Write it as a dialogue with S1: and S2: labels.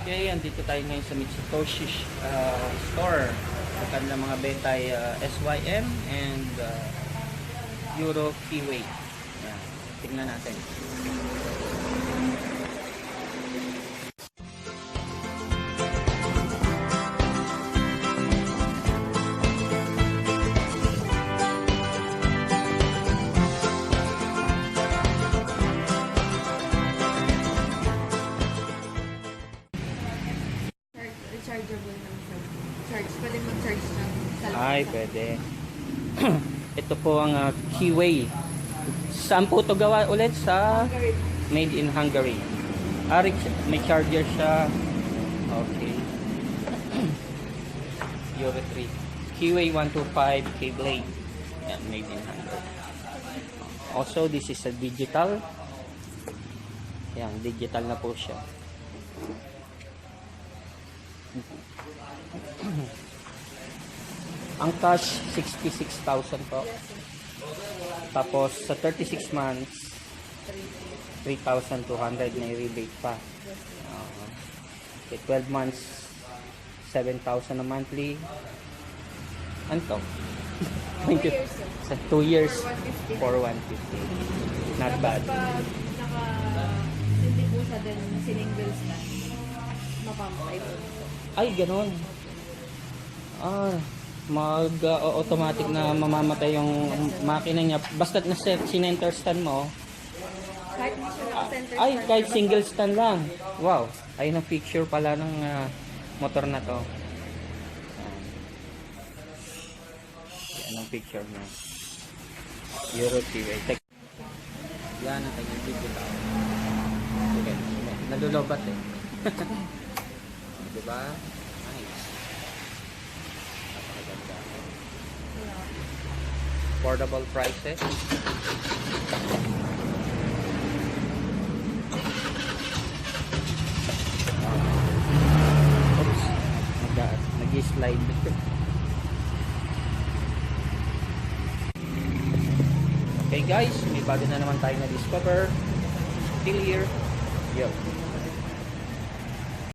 S1: Okay, andito tayo ngayon sa Mitsutoshi store. Ang kanilang mga benta ay SYM and Euro Keeway. Ayan, tingnan natin.
S2: Rechargeable ng charge. Pwede mag-charge ng cellphone.
S1: Ay, pwede. Ito po ang Keeway. Saan po ito gawa ulit? Sa made in Hungary. May charger siya. Okay. Euro 3. Keeway 125 K-Blade. Yan, made in Hungary. Also, this is a digital. Yan, digital na po siya. Ang cash 66,000 po. Tapos sa 36 months 3,200 na rebate pa. Okay, 12 months 7,000 a monthly. Anto?
S2: 2 years.
S1: Sa 2 years
S2: For 150.
S1: for 150. Not bad.
S2: Pag hindi po siya din single stand, mapamatay po.
S1: Ay, ganun. Automatic na mamamatay yung makina niya. Basta na sinenter stand mo.
S2: Kahit hindi siya naka-center
S1: Ay,
S2: stand,
S1: kahit
S2: basta
S1: single stand lang. Wow. Ayun ang picture pala ng motor na to. Yan ang picture niya. Euro Keeway. Yan ang kanyang digital. Okay. Nalulobat eh. Diba? Nice. Napakaganda. Affordable prices. Oops. Nag-slide. Okay guys, may bago na naman tayo na discover. Still here. Yo.